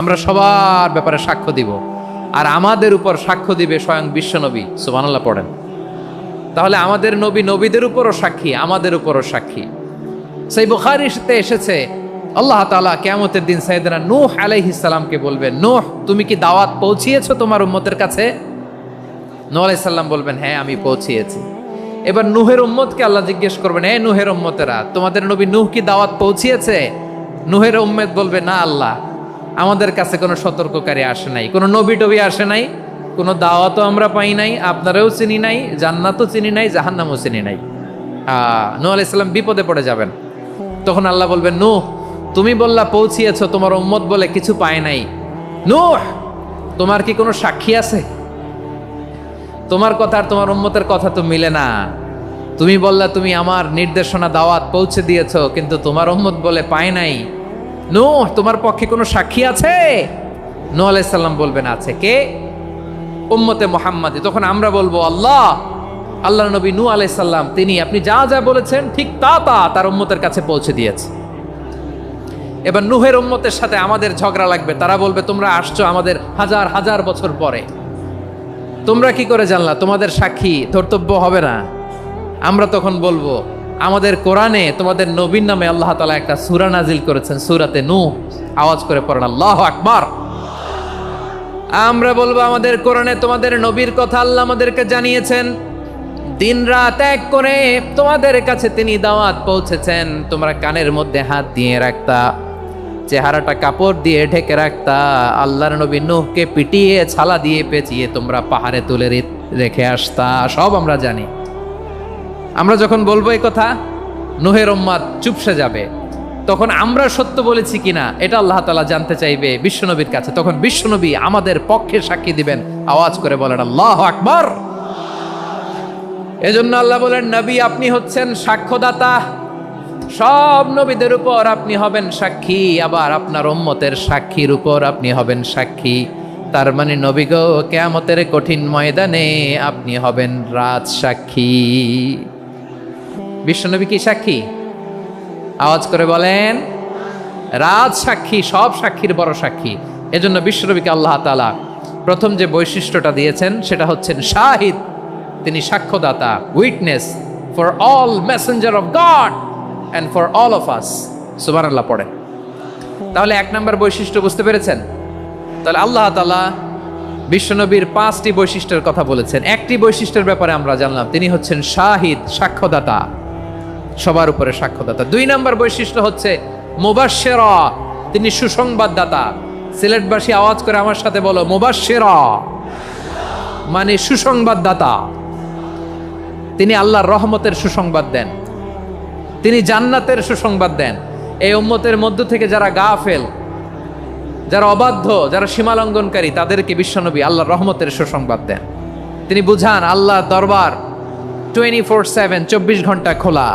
আমরা সবার ব্যাপারে সাক্ষ্য দিব, আর আমাদের উপর সাক্ষ্য দিবে স্বয়ং বিশ্বনবী। সুবহানাল্লাহ পড়েন। তাহলে আমাদের নবী নবীদের উপরও সাক্ষী, আমাদের উপরও সাক্ষী। সেই বুখারীতে এসেছে আল্লাহ তাআলা কিয়ামতের দিন সাইয়েদনা নূহ আলাইহিস সালামকে বলবেন, নূহ তুমি কি দাওয়াত পৌঁছিয়েছো তোমার উম্মতের কাছে? নূহ আলাইহিস সালাম বলবেন, হ্যাঁ আমি পৌঁছিয়েছি। এবার নূহের উম্মতকে আল্লাহ জিজ্ঞেস করবেন, হে নূহের উম্মতেরা, তোমাদের নবী নূহ কি দাওয়াত পৌঁছিয়েছে? নূহের উম্মত বলবে, না আল্লাহ, আমাদের কাছে কোনো সতর্ককারী আসে নাই, কোনো নবী টবি আসে নাই, কোনো দাওয়াতও আমরা পাই নাই, আপনারাও চিনি নাই, জান্নাতও চিনি নাই, জাহান্নামও চিনি নাই। নূহ আলাইহিস সালাম বিপদে পড়ে যাবেন। তখন আল্লাহ বলবেন, নূহ তুমি বললা পৌঁছিয়েছো, তোমার উম্মত বলে কিছু পায় নাই। নূহ তোমার কি কোনো সাক্ষী আছে? তোমার কথা আর তোমার উম্মতের কথা তো মিলে না। তুমি বললা তুমি আমার নির্দেশনা দাওয়াত পৌঁছে দিয়েছো, কিন্তু তোমার উম্মত বলে পায় নাই। নূহ তোমার পক্ষে কোনো সাক্ষী আছে? নূহ আলাইহিস সালাম বলবেন, আছে। কে? উম্মতে মুহাম্মাদি। তখন আমরা বলবো, আল্লাহ নবী নূহ আলাইহিস সালাম তিনি আপনি যা যা বলেছেন ঠিক তা তার উম্মতের কাছে পৌঁছে দিয়েছে। এবার নূহের উম্মতের সাথে আমাদের ঝগড়া লাগবে। তারা বলবে, তোমরা আসছো আমাদের হাজার হাজার বছর পরে, তোমরা কি করে জানলা? তোমাদের সাক্ষী কর্তব্য হবে না? আমরা তখন বলবো, আমাদের কোরআনে তোমাদের নবীর নামে আল্লাহ তাআলা একটা সূরা নাজিল করেছেন, সূরাতে নূহ। আওয়াজ করে পড়েন আল্লাহু আকবার। আমরা বলবো, আমাদের কোরআনে তোমাদের নবীর কথা আল্লাহ আমাদেরকে জানিয়েছেন, দিন রাত এক করে তোমাদের কাছে তিনি দাওয়াত পৌঁছেছেন। তোমরা কানের মধ্যে হাত দিয়ে রাখতা, চেহারাটা কাপড় দিয়ে ঢেকে রাখতা, আল্লাহর নবী নূহকে পিটিয়ে ছালা দিয়ে পেঁচিয়ে তোমরা পাহাড়ে তুলে রেখে আসতা, সব আমরা জানি। আমরা যখন বলবো এই কথা, নূহের উম্মত চুপসে যাবে। তখন আমরা সত্য বলেছি কিনা এটা আল্লাহ তাআলা জানতে চাইবে বিশ্বনবীর কাছে। তখন বিশ্বনবী আমাদের পক্ষে সাক্ষী দিবেন। আওয়াজ করে বলেন আল্লাহু আকবার। এজন্য আল্লাহ বলেন, নবী আপনি হচ্ছেন সাক্ষ্যদাতা, সব নবীদের উপর আপনি হবেন সাক্ষী, আবার আপনার উম্মতের সাক্ষীর উপর আপনি হবেন সাক্ষী। তার মানে নবী গো, কিয়ামতের কঠিন ময়দানে আপনি হবেন রাজ সাক্ষী। বিশ্বনবী কি সাক্ষী? আওয়াজ করে বলেন, রাজ সাক্ষী, সব সাক্ষীর বড় সাক্ষী। এজন্য বিশ্বনবীকে আল্লাহ তাআলা প্রথম যে বৈশিষ্ট্যটা দিয়েছেন সেটা হচ্ছেন শাহিদ। তিনি সাক্ষ্যদাতা, witness for all messenger of God and for all of us. সুবহানাল্লাহ পড়ে। তাহলে এক নম্বর বৈশিষ্ট্য বুঝতে পেরেছেন? তাহলে আল্লাহ তাআলা বিশ্বনবীর 5টি বৈশিষ্ট্যের কথা বলেছেন। একটি বৈশিষ্ট্যের ব্যাপারে আমরা জানলাম, তিনি হচ্ছেন শাহিদ, সাক্ষ্যদাতা, সবার উপরে সাক্ষ্যদাতা। 2 নম্বর বৈশিষ্ট্য হচ্ছে মুবাশশিরা, তিনি সুসংবাদদাতা। সিলেটবাসী আওয়াজ করে আমার সাথে বলো, মুবাশশিরা মানে সুসংবাদদাতা। তিনি আল্লাহর রহমতের সুসংবাদ দেন, তিনি জান্নাতের সুসংবাদ দেন। এই উম্মতের মধ্য থেকে যারা গাফেল, যারা অবাধ্য, যারা সীমালঙ্ঘনকারী, তাদেরকে বিশ্বনবী আল্লাহর রহমতের সুসংবাদ দেন। তিনি বুঝান আল্লাহর দরবার 24/7, 24 ঘন্টা খোলা।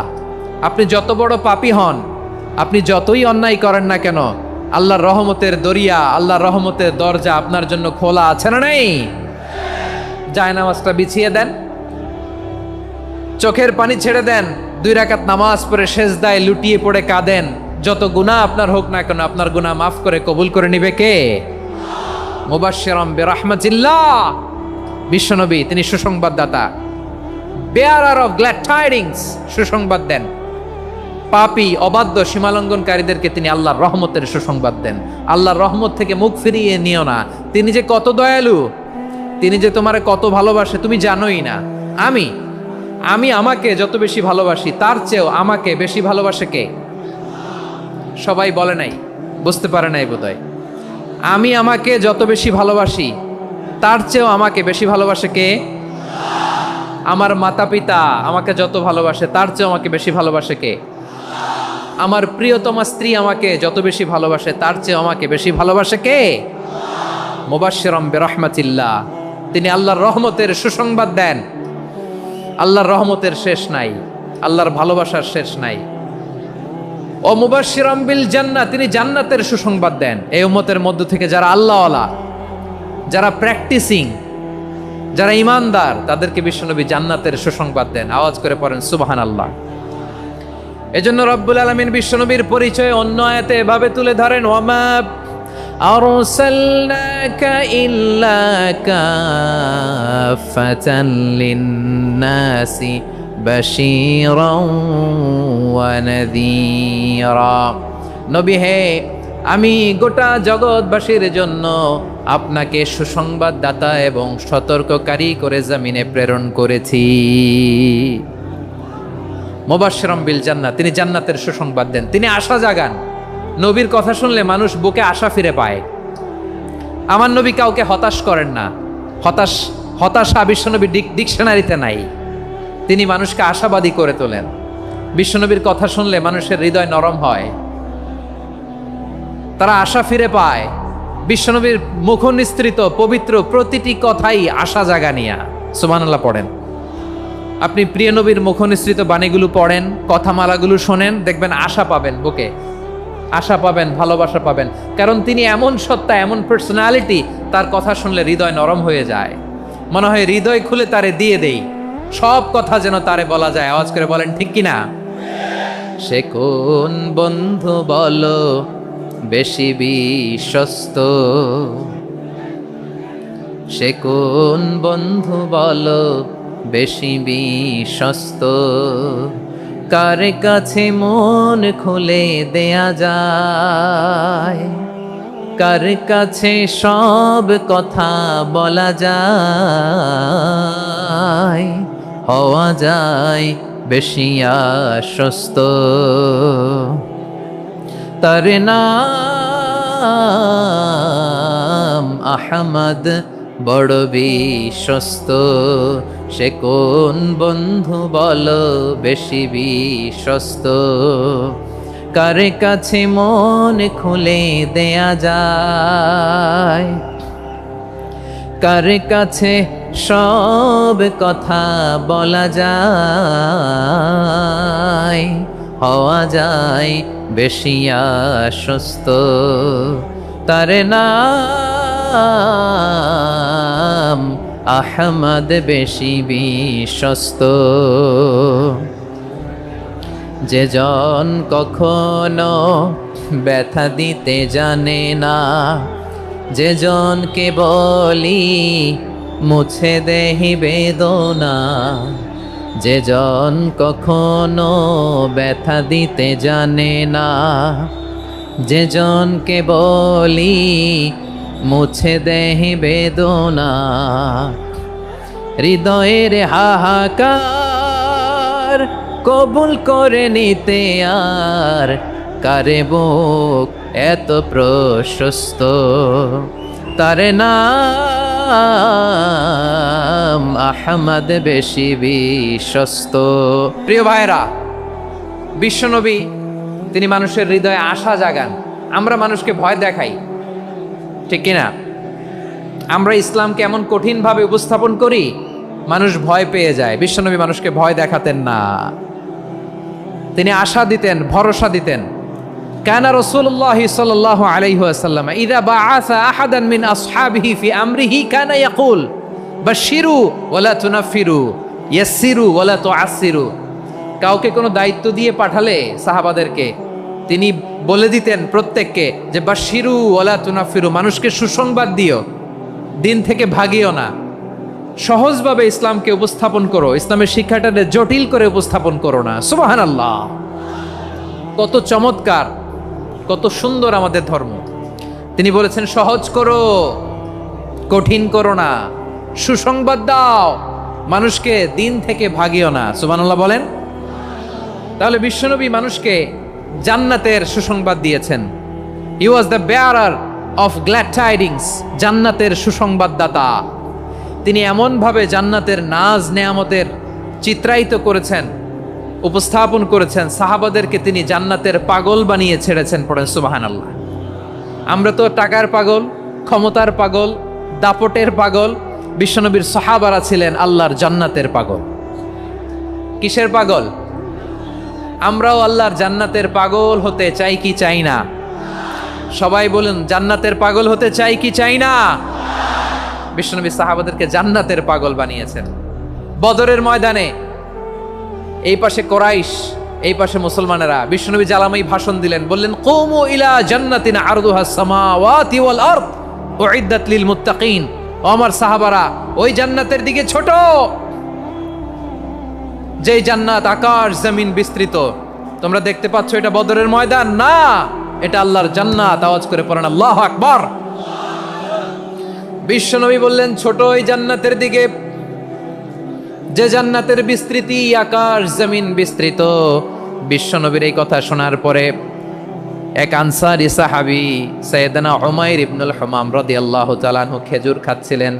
আপনি যত বড় পাপী হন, আপনি যতই অন্যায় করেন না কেন, আল্লাহর রহমতের দরিয়া, আল্লাহর রহমতের দরজা আপনার জন্য খোলা আছে না নেই? জায়নামাজটা বিছিয়ে দেন, চোখের পানি ছেড়ে দেন, 2 রাকাত নামাজ পড়ে সেজদায় লুটিয়ে পড়ে কাঁদেন। যত গুনাহ আপনার হোক না কেন, আপনার গুনাহ মাফ করে কবুল করে নিবে কে? মুবাশশিরাম বিরাহমাতিল্লাহ। বিশ্বনবী তিনি সুসংবাদদাতা, বেয়ারার অফ গ্ল্যাড টাইডিংস, সুসংবাদ দেন। পাপী, অবাধ্য, সীমালঙ্ঘনকারীদেরকে তিনি আল্লাহর রহমতের সুসংবাদ দেন। আল্লাহর রহমত থেকে মুখ ফিরিয়ে নিও না। তিনি যে কত দয়ালু, তিনি যে তোমারে কত ভালোবাসে তুমি জানোই না। আমি আমাকে যত বেশি ভালোবাসি, তার চেয়েও আমাকে বেশি ভালোবাসে কে? সবাই বলে নাই, বুঝতে পারে নাই বোধহয়। আমি আমাকে যত বেশি ভালোবাসি, তার চেয়েও আমাকে বেশি ভালোবাসে কে? আমার মাতা পিতা আমাকে যত ভালোবাসে, তার চেয়েও আমাকে বেশি ভালোবাসে কে? আমার প্রিয়তমা স্ত্রী আমাকে যত বেশি ভালোবাসে, তার চেয়েও আমাকে বেশি ভালোবাসে কে? মুবাশশিরাম বিরাহমাতিল্লাহ, তিনি আল্লাহর রহমতের সুসংবাদ দেন। আল্লাহর রহমতের শেষ নাই, আল্লাহর ভালোবাসার শেষ নাই। ও মুবাশশিরাম বিল জান্নাহ, তিনি জান্নাতের সুসংবাদ দেন। এই উম্মতের মধ্য থেকে যারা আল্লাহওয়ালা, যারা প্র্যাকটিসিং, যারা ইমানদার, তাদেরকে বিশ্বনবী জান্নাতের সুসংবাদ দেন। আওয়াজ করে পড়েন সুবহানাল্লাহ। এজন্য রব্বুল আলামিন বিশ্বনবীর পরিচয় অন্য আয়াতে এভাবে তুলে ধরেন, ওয়ামা আরসালনাকা ইল্লা কাফাতান লিন-নাসি বাশীরাও ওয়া নাযীরা। নবী হে, আমি গোটা জগৎবাসীর জন্য আপনাকে সুসংবাদদাতা এবং সতর্ককারী করে জমিনে প্রেরণ করেছি। মুবাশশিরাম বিল জান্নাহ, তিনি জান্নাতের সুসংবাদ দেন, তিনি আশা জাগান। নবীর কথা শুনলে মানুষ বুকে আশা ফিরে পায়। আমার নবী কাউকে হতাশ করেন না। হতাশা বিশ্বনবী ডিকশনারিতে নাই। তিনি মানুষকে আশাবাদী করে তোলেন। বিশ্বনবীর কথা শুনলে মানুষের হৃদয় নরম হয়, তারা আশা ফিরে পায়। বিশ্বনবীর মুখ নিঃসৃত পবিত্র প্রতিটি কথাই আশা জাগানিয়া। সুবহানাল্লাহ পড়েন। আপনি প্রিয় নবীর মুখ নিঃসৃত বাণীগুলো পড়েন, কথামালাগুলো শোনেন, দেখবেন আশা পাবেন, বুকে আশা পাবেন, ভালোবাসা পাবেন। কারণ তিনি এমন সত্তা, এমন পার্সোনালিটি, তার কথা শুনলে হৃদয় নরম হয়ে যায়। মনে হয় হৃদয় খুলে তারে দিয়ে দেই, সব কথা যেন তারে বলা যায়। আওয়াজ করে বলেন ঠিক কিনা? সে কোন বন্ধু বলো বেশি বিশ্বস্ত, সে কোন বন্ধু বলো বেশি বিশ্বস্ত, কার কাছে মন খুলে দেয়া যায়, কার কাছে সব কথা বলা যায়, হওয়া যায় বেশি আশ্বস্ত। তার নাম আহমদ, বড় বিশ্বস্ত। সে কোন বন্ধু বলো বেশি বিশ্বস্ত, কার কাছে মন খুলে দেয়া যায়, কার কাছে সব কথা বলা যায়, হওয়া যায় বেশি আশ্বস্ত। তার নাম আহমদ, বেশি বিশ্বস্ত। যে জন কখনো ব্যথা দিতে জানে না, যে জনকে বলি মুছে দেহি বেদনা, যে জন কখনো ব্যথা দিতে জানে না, যে জনকে বলি মুছে দেহি বেদনা, হৃদয়ের হাহাকার কবুল করে নিতে আর কারে বুক এত প্রশস্ত। তার নাম আহমদ, বেশি বিশ্বস্ত। প্রিয় ভাইরা, বিশ্বনবী তিনি মানুষের হৃদয়ে আশা জাগান। আমরা মানুষকে ভয় দেখাই, ঠিক কিনা? আমরা ইসলামকে এমন কঠিনভাবে উপস্থাপন করি, মানুষ ভয় পেয়ে যায়। বিশ্বনবী মানুষকে ভয় দেখাতেন না, তিনি আশা দিতেন, ভরসা দিতেন। কানা রাসূলুল্লাহ সাল্লাল্লাহু আলাইহি ওয়াসাল্লাম ইযা বাআসা আহাদান মিন আসহাবিহি ফি আমরিহি কানা ইয়াকুল বাশশিরু ওয়ালা তুনাফিরু, ইয়াসসিরু ওয়ালা তুআসসিরু। কাউকে কোনো দায়িত্ব দিয়ে পাঠালে সাহাবাদেরকে তিনি বলে দিতেন প্রত্যেককে যে বাশশিরু ওয়ালা তুনাফিরু, মানুষকে সুসংবাদ দিও, দিন থেকে ভাগিও না, সহজভাবে ইসলামকে উপস্থাপন করো, ইসলামের শিক্ষাটাকে জটিল করে উপস্থাপন করো না। সুবহানাল্লাহ, কত চমৎকার, কত সুন্দর আমাদের ধর্ম। তিনি বলেছেন সহজ করো, কঠিন করো না, সুসংবাদ দাও, মানুষকে দিন থেকে ভাগিও না। সুবহানাল্লাহ বলেন। তাহলে বিশ্বনবী মানুষকে জান্নাতের সুসংবাদ দিয়েছেন। He was the bearer of glad tidings, জান্নাতের সুসংবাদদাতা। তিনি এমনভাবে জান্নাতের নাজ নেয়ামতের চিত্রায়িত করেছেন, উপস্থাপন করেছেন, সাহাবাদেরকে তিনি জান্নাতের পাগল বানিয়ে ছেড়েছেন। পড়েন সুবহানাল্লাহ। আমরা তো টাকার পাগল, ক্ষমতার পাগল, দাপটের পাগল। বিশ্বনবীর সাহাবারা ছিলেন আল্লাহর জান্নাতের পাগল। কিসের পাগল? আমরাও আল্লাহর জান্নাতের পাগল হতে চাই কি চাই না? সবাই বলুন, জান্নাতের পাগল হতে চাই কি চাই না? বিশ্বনবী সাহাবাদেরকে জান্নাতের পাগল বানিয়েছেন। বদরের ময়দানে এই পাশে কোরাইশ, এই পাশে মুসলমানেরা। বিশ্বনবী জ্বালামাই ভাষণ দিলেন, বললেন কুমু ইলা জান্নাতিন আরদুহাস সামাওয়াতি ওয়াল আরদ উইদ্দাত লিল মুত্তাকিন। ও আমার সাহাবারা, ওই জান্নাতের দিকে ছোট, যে জান্নাত আকাশ জমিন বিস্তৃত। তোমরা দেখতে পাচ্ছ এটা বদরের ময়দান না, এটা আল্লাহর জান্নাত। আওয়াজ করে পড়েন আল্লাহু আকবার। বিশ্বনবী বললেন ছোট ওই জান্নাতের দিকে, যে জান্নাতের বিস্তৃতি আকাশ জমিন বিস্তৃত। বিশ্বনবীর এই কথা শোনার পরে এক আনসারী সাহাবী সাইয়েদনা উমাইর ইবনুল হুমাম রাদিয়াল্লাহু তাআলা আনহু খেজুর খাচ্ছিলেন।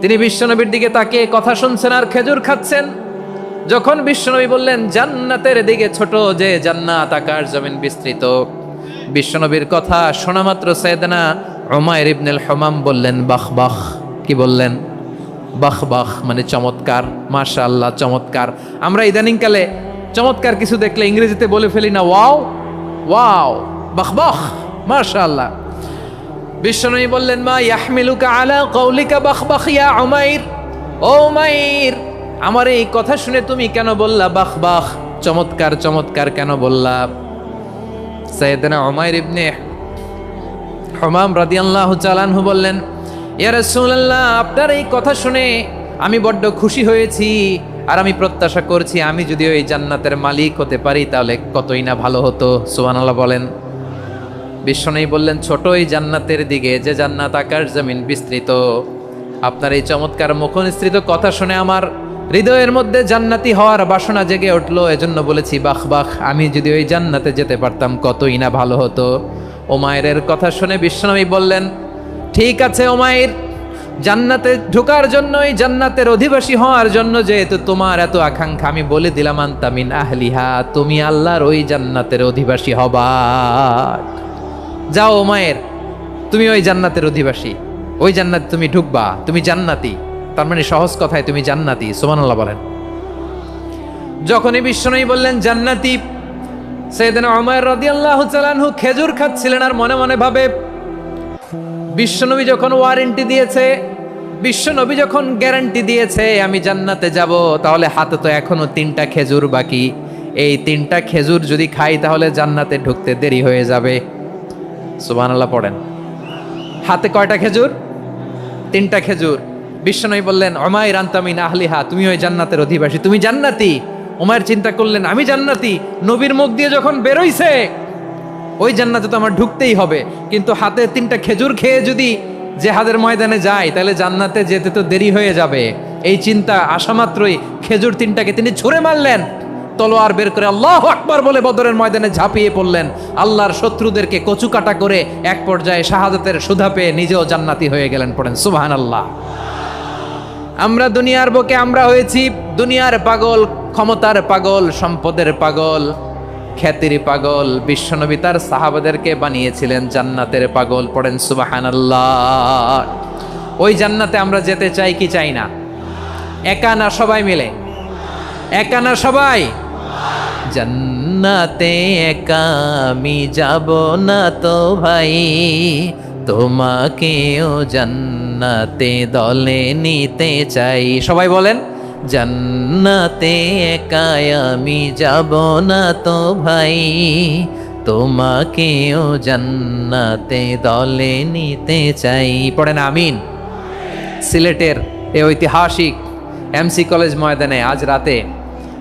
তিনি বিশ্বনবীর দিকে তাকিয়ে কথা শুনছেন আর খেজুর খাচ্ছেন। যখন বিশ্বনবী বললেন জান্নাতের দিকে ছোট, যে জান্নাত আকাশ জমিন বিস্তৃত, বিশ্বনবীর কথা শোনা মাত্র সাইয়েদনা উমাইর ইবনুল হুমাম বললেন বাহ বাহ। কি বললেন? বাহ বাহ, মানে চমৎকার, মাশাআল্লাহ চমৎকার। আমরা ইদানিংকালে চমৎকার কিছু দেখলে ইংরেজিতে বলে ফেলি না ওয়াও ওয়াও, বাহ বাহ, মাশাআল্লাহ। বিশ্বনবী বললেন মা ইয়াহমিলুকা আলা কওলিকা বাহ বাহ ইয়া উমাইর। ও উমাইর, আমার এই কথা শুনে তুমি কেন বললা বাহ বাহ, চমৎকার চমৎকার কেন বললা? সাইয়েদনা উমাইর ইবনে হুমাম রাদিয়াল্লাহু তাআলা আনহু বললেন ইয়া রাসূলুল্লাহ, আপনার এই কথা শুনে আমি বড্ড খুশি হয়েছি, আর আমি প্রত্যাশা করছি আমি যদি ওই জান্নাতের মালিক হতে পারি তাহলে কতই না ভালো হতো। সুবহানাল্লাহ বলেন। বিশ্বনবী বললেন ছোট ওই জান্নাতের দিকে, যে জান্নাত আকাশ জমিন বিস্তৃত। আপনার এই চমৎকার মুখনিসৃত কথা শুনে আমার হৃদয়ের মধ্যে জান্নাতি হওয়ার বাসনা জেগে উঠলো, এজন্য বলেছি বাহ বাহ, আমি যদি ওই জান্নাতে যেতে পারতাম কতই না ভালো হতো। উমাইরের কথা শুনে বিশ্বনবী বললেন ঠিক আছে উমাইর, জান্নাতে ঢোকার জন্য, এই জান্নাতের অধিবাসী হওয়ার জন্য যেহেতু তোমার এত আকাঙ্ক্ষা, আমি বলে দিলাম আনতা মিন আহলিহা, তুমি আল্লাহর ওই জান্নাতের অধিবাসী হবা। যাও উমাইর, তুমি ওই জান্নাতের অধিবাসী, ওই জান্নাতে তুমি ঢুকবা, তুমি জান্নাতি। তার মানে সহজ কথায় তুমি জান্নাতি। সুবহানাল্লাহ বলেন। যখনই বিশ্বনবী বললেন জান্নাতি, সাইয়েদনা উমাইর রাদিয়াল্লাহু তাআলা আনহু খেজুর খাচ্ছিলেন আর মনে মনে ভাবে বিশ্বনবী যখন ওয়ারেন্টি দিয়েছে, বিশ্বনবী যখন গ্যারান্টি দিয়েছে আমি জান্নাতে যাব, তাহলে হাতে তো এখনো 3টা খেজুর বাকি। এই 3টা খেজুর যদি খাই তাহলে জান্নাতে ঢুকতে দেরি হয়ে যাবে। সুবহানাল্লাহ পড়েন। হাতে কয়টা খেজুর? 3টা খেজুর। বিশ্বনবী বললেন উমাইর আনতা মিন আহলিহা, তুমি ওই জান্নাতের অধিবাসী, তুমি জান্নাতি। উমাইর চিন্তা করলেন আমি জান্নাতি, নবীর মুখ দিয়ে যখন বেরোইছে ওই জান্নাতে তো আমার ঢুকতেই হবে, কিন্তু হাতে 3টা খেজুর খেয়ে যদি জেহাদের ময়দানে যায় তাহলে জান্নাতে যেতে তো দেরি হয়ে যাবে। এই চিন্তা আসা মাত্রই খেজুর 3টাকে তিনি ছুঁড়ে মারলেন, তলোয়ার বের করে আল্লাহু আকবার বলে বদরের ময়দানে ঝাঁপিয়ে পড়লেন। আল্লাহর শত্রুদেরকে কচুকাটা করে এক পর্যায়ে শাহাদাতের সুধা পেয়ে নিজেও জান্নাতি হয়ে গেলেন। পড়েন সুবহানাল্লাহ। আমরা দুনিয়ার বুকে আমরা হয়েছি দুনিয়ার পাগল, ক্ষমতার পাগল, সম্পদের পাগল, খ্যাতির পাগল। বিশ্বনবী তার সাহাবাদেরকে বানিয়েছিলেন জান্নাতের পাগল। পড়েন সুবহানাল্লাহ। ওই জান্নাতে আমরা যেতে চাই কি চাই না? একা না সবাই মিলে? একা না সবাই? জান্নাতে একা আমি যাব না তো ভাই, তোমাকেও জান্নাতে দলে নিতে চাই। সবাই বলেন জান্নাতে একা আমি যাব না তো ভাই, তোমাকেও জান্নাতে দলে নিতে চাই। পড়েন আমিন। সিলেটের এই ঐতিহাসিক এমসি কলেজ ময়দানে আজ রাতে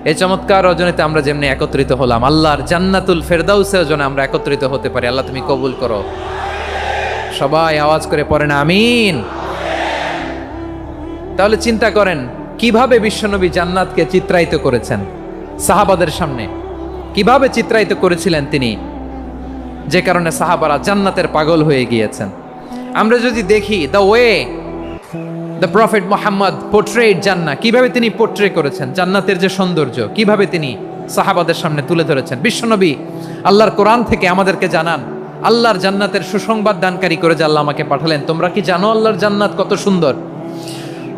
এই চমৎকার রজনীতে আমরা যেমনি একত্রিত হলাম, আল্লাহর জান্নাতুল ফেরদাউসের জন্য আমরা একত্রিত হতে পারি। আল্লাহ তুমি কবুল করো। সবাই আওয়াজ করে পড়েন আমিন। তাহলে চিন্তা করেন কিভাবে বিশ্বনবী জান্নাতকে চিত্রায়িত করেছেন সাহাবাদের সামনে, কিভাবে চিত্রায়িত করেছিলেন তিনি, যে কারণে সাহাবারা জান্নাতের পাগল হয়ে গিয়েছেন। আমরা যদি দেখি the way the prophet Muhammad portrait জান্নাত, কিভাবে তিনি পোর্ট্রে করেছেন জান্নাতের যে সৌন্দর্য, কিভাবে তিনি সাহাবাদের সামনে তুলে ধরেছেন। বিশ্বনবী আল্লাহর কোরআন থেকে আমাদেরকে জানান আল্লাহর জান্নাতের সুসংবাদ দানকারী করে যে আল্লাহ আমাকে পাঠালেন। তোমরা কি জানো আল্লাহর জান্নাত কত সুন্দর?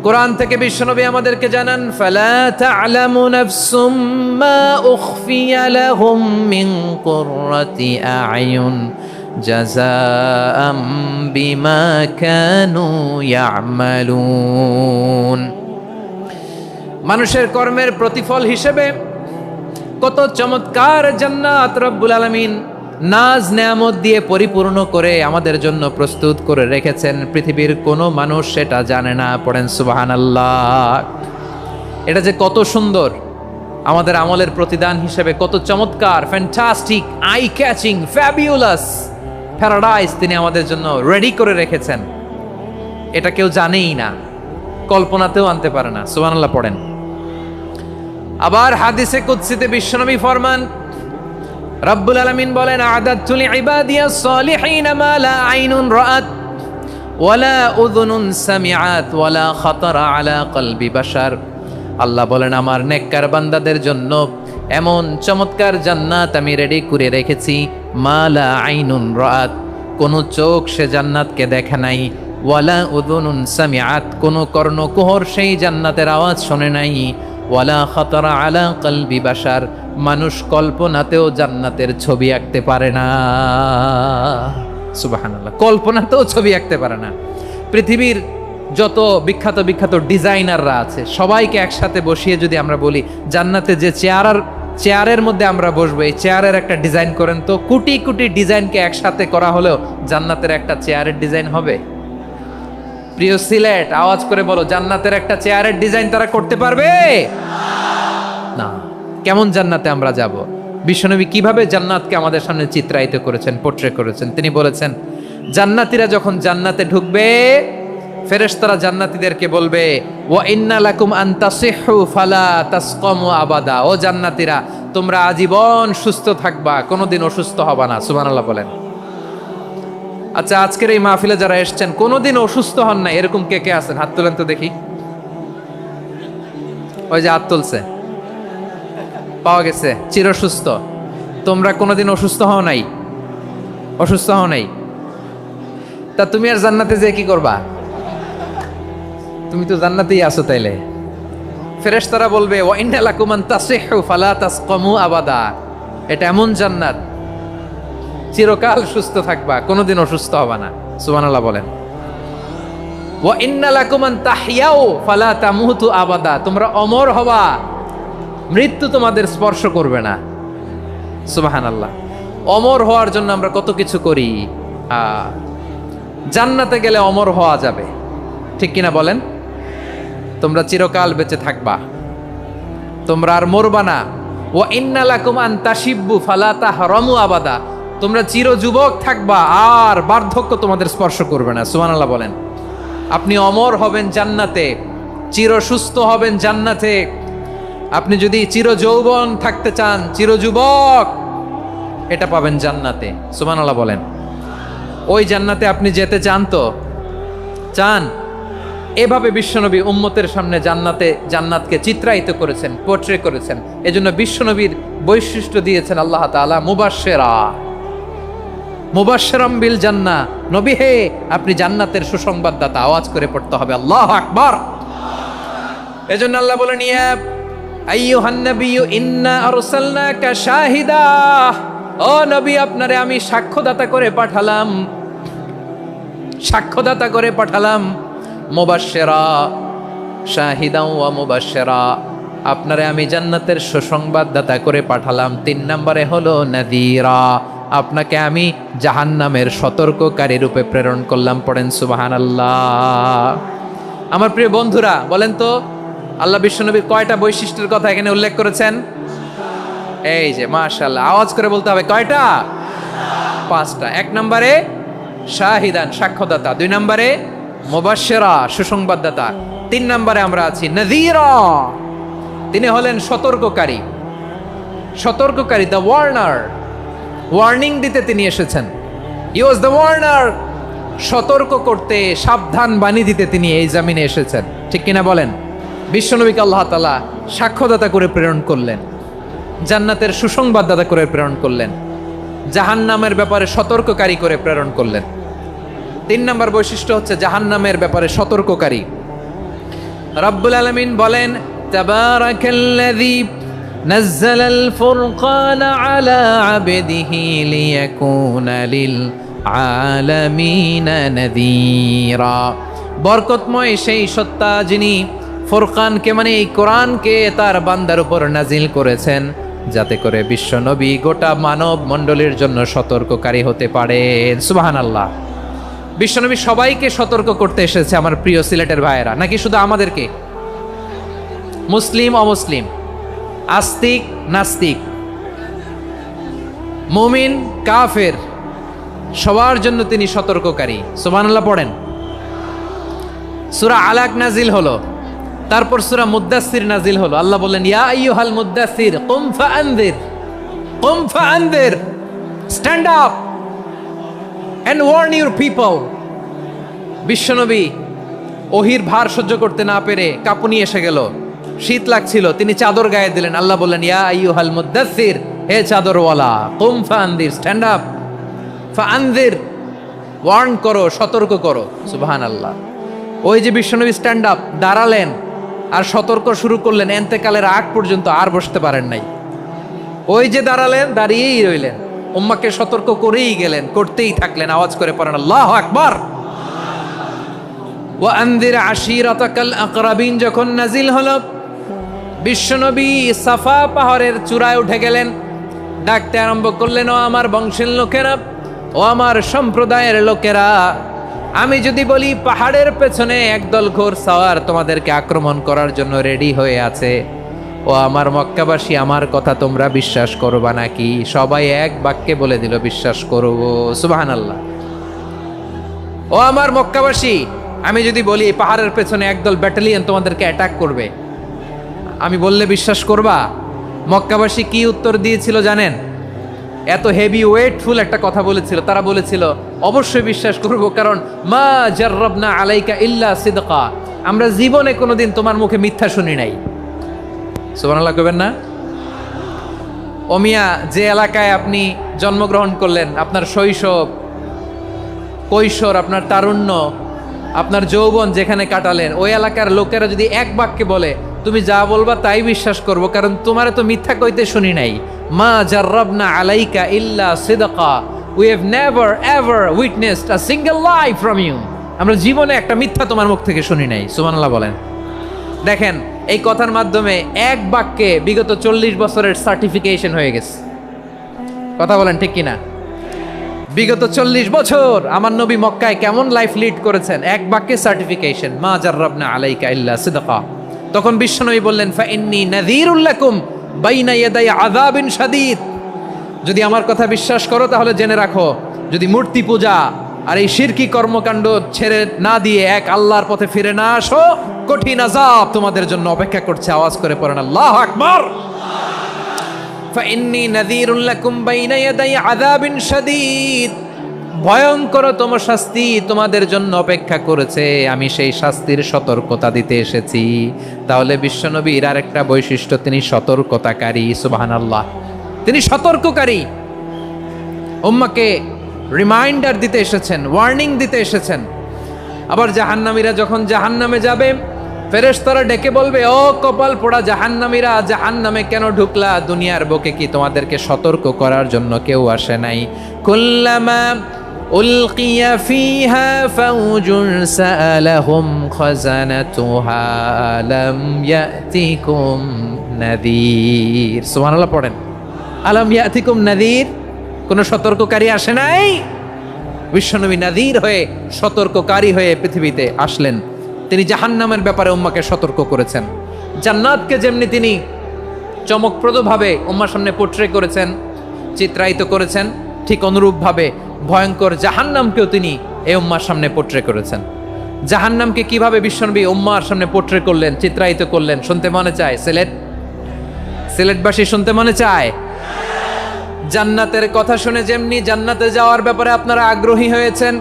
কোরআন থেকে বিশ্বনবী আমাদেরকে জানান ফালা তা'লামু নাফসুম মা উখফিয়া লাহুম মিন কুররাতি আ'য়ুন জাযাআম বিমা কানু ইয়া'মালুন। মানুষের কর্মের প্রতিফল হিসেবে কত চমৎকার জান্নাত রব্বুল আলামিন নাজ নেয়ামত দিয়ে পরিপূর্ণ করে আমাদের জন্য প্রস্তুত করে রেখেছেন। পৃথিবীর কোনো মানুষ সেটা জানে না। পড়েন সুবহানাল্লাহ। এটা যে কত সুন্দর, আমাদের আমলের প্রতিদান হিসেবে কত চমৎকার, fantastic, eye catching, fabulous paradise তিনি আমাদের জন্য রেডি করে রেখেছেন। এটা কেউ জানেই না, কল্পনাতেও আনতে পারে না। সুবহানাল্লাহ পড়েন। আবার হাদিসে কুদসিতে বিশ্বনবী ফরমান, রব্বুল আলামিন বলেন, আ'দাতু লিইবাদিয়াস সালিহিন মা লা আইনুন রাআত ওয়ালা উযুনুন সামিআত ওয়ালা খাতারা আলা কলবি বাশার। আল্লাহ বলেন, আমার নেককার বান্দাদের জন্য এমন চমৎকার জান্নাত আমি রেডি করে রেখেছি, মা লা আইনুন রাআত, কোন চোখ সে জান্নাতকে দেখে নাই, ওয়ালা উযুনুন সামিআত, কোন কর্ণকুহর সেই জান্নাতের আওয়াজ শোনে নাই, ওয়ালা খাতারা আলা কলবি বাশার, মানুষ কল্পনাতেও জান্নাতের ছবি আঁকতে পারে না। সুবহানাল্লাহ, কল্পনাতেও ছবি আঁকতে পারে না। পৃথিবীর যত বিখ্যাত বিখ্যাত ডিজাইনাররা আছে সবাইকে একসাথে বসিয়ে যদি আমরা বলি জান্নাতে যে চেয়ারের মধ্যে আমরা বসবো, এই চেয়ারের একটা ডিজাইন করেন তো, কোটি কোটি ডিজাইনকে একসাথে করা হলেও জান্নাতের একটা চেয়ারের ডিজাইন হবে? প্রিয় সিলেট, আওয়াজ করে বলো, জান্নাতের একটা চেয়ারের ডিজাইন তারা করতে পারবে না। কেমন জান্নাতে আমরা যাব? বিশ্বনবী কিভাবে জান্নাতকে আমাদের সামনে চিত্রায়িত করেছেন, পোট্রে করেছেন। তিনি বলেছেন, জান্নাতীরা যখন জান্নাতে ঢুকবে, ফেরেশতারা জান্নাতীদেরকে বলবে, ওয়া ইন্না লাকুম আন তাসিহু ফালা তাসকামু আবাদা, ও জান্নাতীরা তোমরা আজীবন সুস্থ থাকবা, কোনোদিন অসুস্থ হবা না। সুবহানাল্লাহ বলেন। আচ্ছা, আজকের এই মাহফিলে যারা এসেছেন কোনোদিন অসুস্থ হন না, এরকম কে কে আছেন? হাত তোলেন তো দেখি। ওই যে হাত তুলছে, পাওয়া গেছে, চিরসুস্থ। তোমরা কোনোদিন অসুস্থ হও নাই? অসুস্থ হও নাই? তা তুমি আর জান্নাতে যে কি করবা? তুমি তো জান্নাতেই আছো তাইলে। ফেরেশতারা বলবে, ওয়া ইন্না লাকুম আন তাসিহু ফালা তাসকামু আবাদা, এটা এমন জান্নাত চিরকাল সুস্থ থাকবা, কোনোদিন অসুস্থ হবা না। সুবহানাল্লাহ বলেন। ওয়া ইন্না লাকুম আন তাহইয়াউ ফালা তামুতু আবাদা, তোমরা অমর হবা, মৃত্যু তোমাদের স্পর্শ করবে না। সুবহানাল্লাহ। অমর হওয়ার জন্য আমরা কত কিছু করি। জান্নাতে গেলে অমর হওয়া যাবে, ঠিক কিনা বলেন? তোমরা চিরকাল বেঁচে থাকবা, তোমরা আর মরবা না। ওয়া ইন্না লাকুম আন তাশিব্বু ফালা তাহরামু আবাদা, তোমরা চির যুবক থাকবা, আর বার্ধক্য তোমাদের স্পর্শ করবে না। সুবহানাল্লাহ বলেন। আপনি অমর হবেন জান্নাতে, চির সুস্থ হবেন জান্নাতে। আপনি যদি চির যৌবন থাকতে চান, চির যুবক, এটা পাবেন জান্নাতে। সুবহানাল্লাহ বলেন। ওই জান্নাতে আপনি যেতে চান তো? চান? এভাবে বিশ্বনবী উম্মতের সামনে জান্নাতকে চিত্রায়িত করেছেন, পোট্রে করেছেন। এজন্য বিশ্বনবীর বৈশিষ্ট্য দিয়েছেন আল্লাহ তাআলা মুবাশশিরাম বিল জান্নাহ। নবী হে, আপনি জান্নাতের সুসংবাদদাতা। আওয়াজ করে পড়তে হবে আল্লাহু আকবার। এজন্য আল্লাহ বলেন, ইয়া আইয়ুহান নাবিয়্যু ইন্না আরসালনাকা শাহিদা, ও নবী আপনারে আমি সাক্ষ্যদাতা করে পাঠালাম, সাক্ষ্যদাতা করে পাঠালাম। মুবাশশিরা, শাহিদা ওয়া মুবাশশিরা, আপনারে আমি জান্নাতের সুসংবাদদাতা করে পাঠালাম। 3 নম্বরে হলো নাযীরা, আপনাকে আমি জাহান্নামের সতর্ককারী রূপে প্রেরণ করলাম। পড়েন সুবহানাল্লাহ। আমার প্রিয় বন্ধুরা, বলেন তো আল্লাহ বিশ্বনবীর কয়টা বৈশিষ্ট্যের কথা এখানে উল্লেখ করেছেন? এই যে মাশাআল্লাহ, আওয়াজ করে বলতে হবে, কয়টা? 5টা। 1 নম্বরে শাহিদান, সাক্ষ্যদাতা। 2 নম্বরে মুবাশশিরা, সুসংবাদদাতা। 3 নম্বরে আমরা আছি নাযীরা, তিনি হলেন সতর্ককারী। সতর্ককারী, দ্য ওয়ার্নার, ওয়ার্নিং দিতে তিনি এসেছেন। হি ওয়াজ দ্য ওয়ার্নার, সতর্ক করতে, সাবধান বাণী দিতে তিনি এই জমিনে এসেছেন। ঠিক কিনা বলেন? বিশ্বনবীকে আল্লাহ তাআলা সাক্ষ্যদাতা করে প্রেরণ করলেন, জান্নাতের সুসংবাদদাতা করে প্রেরণ করলেন, জাহান্নামের ব্যাপারে সতর্ককারী করে প্রেরণ করলেন। 3 নম্বর বৈশিষ্ট্য হচ্ছে জাহান্নামের ব্যাপারে সতর্ককারী। রব্বুল আলামিন বলেন, তাবারাকাল্লাযী নাযালাল ফুরকানা আলা আবদিহি লিয়াকুনা লিল আলামিনা নাযীরা, বরকতময় সেই সত্তা যিনি ফুরকানকে মানে এই কোরআনকে তার বান্দার উপর নাজিল করেছেন, যাতে করে বিশ্বনবী গোটা মানব মণ্ডলীর জন্য সতর্ককারী হতে পারেন। সুবহানাল্লাহ। বিশ্বনবী সবাইকে সতর্ক করতে এসেছে আমার প্রিয় সিলেটের ভাইয়েরা, নাকি শুধু আমাদেরকে? মুসলিম অমুসলিম, আস্তিক নাস্তিক, মুমিন কাফের, সবার জন্য তিনি সতর্ককারী। সুবহানাল্লাহ পড়েন। সূরা আলাক নাজিল হলো, তারপর সূরা মুদ্দাসসির নাজিল হলো। আল্লাহ বললেন, ইয়া আইয়ুহাল মুদ্দাসসির কুম ফাআনযির, stand up and warn your people. বিশ্বনবী ওহির ভার সহ্য করতে না পেরে কাঁপুনি এসে গেল, শীত লাগছিল, তিনি চাদর গায়ে দিলেন। আল্লাহ বললেন, ইয়া আইয়ুহাল মুদ্দাসসির, হে চাদরওয়ালা, কুম ফাআনযির, স্ট্যান্ড আপ, ফাআনযির, ওয়ার্ন করো, সতর্ক করো। সুবহানাল্লাহ। ওই যে বিশ্বনবী স্ট্যান্ড আপ, দাঁড়ালেন আর সতর্ক শুরু করলেন, এন্তেকালের আগ পর্যন্ত আর বসতে পারেন নাই। ওই যে দাঁড়ালেন, দাঁড়িয়েই রইলেন, উম্মাকে সতর্ক করেই গেলেন, করতেই থাকলেন। আওয়াজ করে পড়েন আল্লাহু আকবার। ওয়া আনযির আশীরাতাকাল আকরাবিন যখন নাজিল হলো, বিশ্বনবী সাফা পাহাড়ের চূড়ায় উঠে গেলেন, ডাকতে আরম্ভ করলেন, ও আমার বংশের লোকেরা, ও আমার সম্প্রদায়ের লোকেরা, আমি যদি বলি পাহাড়ের পেছনে একদল ঘোড়সাওয়ার তোমাদেরকে আক্রমণ করার জন্য রেডি হয়ে আছে, ও আমার মক্কাবাসী, আমার কথা তোমরা বিশ্বাস করবা নাকি? সবাই এক বাক্যে বলে দিল, বিশ্বাস করব। সুবহানাল্লাহ। ও আমার মক্কাবাসী, আমি যদি বলি পাহাড়ের পেছনে একদল ব্যাটালিয়ন তোমাদেরকে অ্যাটাক করবে, আমি বললে বিশ্বাস করবা? মক্কাবাসী কি উত্তর দিয়েছিল জানেন? এত হেভি ওয়েটফুল একটা কথা বলেছিল। তারা বলেছিল, অবশ্যই বিশ্বাস করব, কারণ মা জাররাবনা আলাইকা ইল্লা সিদকা, আমরা জীবনে কোনোদিন তোমার মুখে মিথ্যা শুনি নাই। সুবহানাল্লাহ কইবেন না? ও মিয়া, যে এলাকায় আপনি জন্মগ্রহণ করলেন, আপনার শৈশব, কৈশোর, আপনার তারুণ্য, আপনার যৌবন যেখানে কাটালেন, ওই এলাকার লোকেরা যদি এক বাক্যে বলে তুমি যা বলবা তাই বিশ্বাস করব, কারণ তোমারে তো মিথ্যা কইতে শুনি নাই। মা জাররাবনা আলাইকা ইল্লা সিদকা, we have never ever witnessed a single lie from you, আমরা জীবনে একটা মিথ্যা তোমার মুখ থেকে শুনি নাই। সুবহানাল্লাহ বলেন। দেখেন, এই কথার মাধ্যমে এক বাক্যে বিগত 40 বছরের সার্টিফিকেশন হয়ে গেছে। কথা বলেন ঠিক কিনা? বিগত 40 বছর আমার নবী মক্কায় কেমন লাইফ লিড করেছেন, এক বাক্যে সার্টিফিকেশন, মা জাররাবনা আলাইকা ইল্লা সিদকা। তখন বিশ্বনবী বললেন, ফাইন্নী নাযীরুল লাকুম বাইনা ইয়াদাই আযাবিন শাদীদ, যদি আমার কথা বিশ্বাস করো তাহলে জেনে রাখো, যদি মূর্তি পূজা আর এই শিরকি কর্মকাণ্ড ছেড়ে না দিয়ে এক আল্লাহর পথে ফিরে না আসো, কঠিন আযাব তোমাদের জন্য অপেক্ষা করছে। আওয়াজ করে পড়েন আল্লাহু আকবার। ফাইন্নী নাযীরুল লাকুম বাইনা ইয়াদাই আযাবিন শাদীদ, ভয়ঙ্করতম শাস্তি তোমাদের জন্য অপেক্ষা করেছে, আমি সেই শাস্তির সতর্কতা দিতে এসেছি। তাহলে বিশ্বনবীর আরেকটা বৈশিষ্ট্য, তিনি সতর্কতাকারী। সুবহানাল্লাহ। তিনি সতর্ককারী, উম্মাকে রিমাইন্ডার দিতে এসেছেন, ওয়ার্নিং দিতে এসেছেন। আবার জাহান্নামীরা যখন জাহান্নামে যাবে, ফেরেশতারা ডেকে বলবে, ও কপাল পোড়া জাহান্নামীরা, জাহান্নামে কেন ঢুকলা? দুনিয়ার বুকে কি তোমাদেরকে সতর্ক করার জন্য কেউ আসে নাই? কুল্লামা উলকিয়া ফিহা ফাউজুন সাআলাহুম খাজানাতুহা আলাম ইয়াতিকুম নাযীর। সুবহানাল্লাহ পড়েন। আলাম ইয়াতিকুম নাযীর, কোন সতর্ককারী আসে নাই? বিশ্বনবী নাযীর হয়ে, সতর্ককারী হয়ে পৃথিবীতে আসলেন। তিনি জাহান্নামের ব্যাপারে উম্মাকে সতর্ক করেছেন। জান্নাতকে যেমনি তিনি চমকপ্রদভাবে উম্মার সামনে পোট্রে করেছেন, চিত্রায়িত করেছেন, ঠিক অনুরূপভাবে ভয়ঙ্কর জাহান্নামকেও তিনি এই উম্মার সামনে পোট্রে করেছেন। জাহান্নামকে কিভাবে বিশ্বনবী উম্মার সামনে পোট্রে করলেন, চিত্রায়িত করলেন, শুনতে মনে চায়? সিলেটবাসী শুনতে মনে চায়? জান্নাতের কথা শুনে যেমনি জান্নাতে যাওয়ার ব্যাপারে আপনারা আগ্রহী হয়েছেন,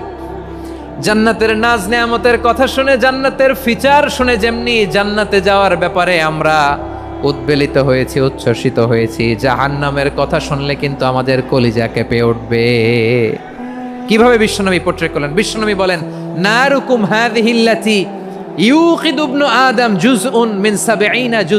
জান্নাতের নাজ নেয়ামতের কথা শুনে, জান্নাতের ফিচার শুনে যেমনি জান্নাতে যাওয়ার ব্যাপারে আমরা উদ্বেলিত হয়েছি, উচ্ছ্বসিত হয়েছি, জাহান্নামের কথা শুনলে কিন্তু আমাদের কলিজা কেঁপে উঠবে। কিভাবে বিশ্বনবী পোট্রে করলেন? বিশ্বনবী বলেন, নারুকুম হাযিহিল্লাতী ইউকিদু ইবনু আদম জুজউন মিন ৭০ জুজ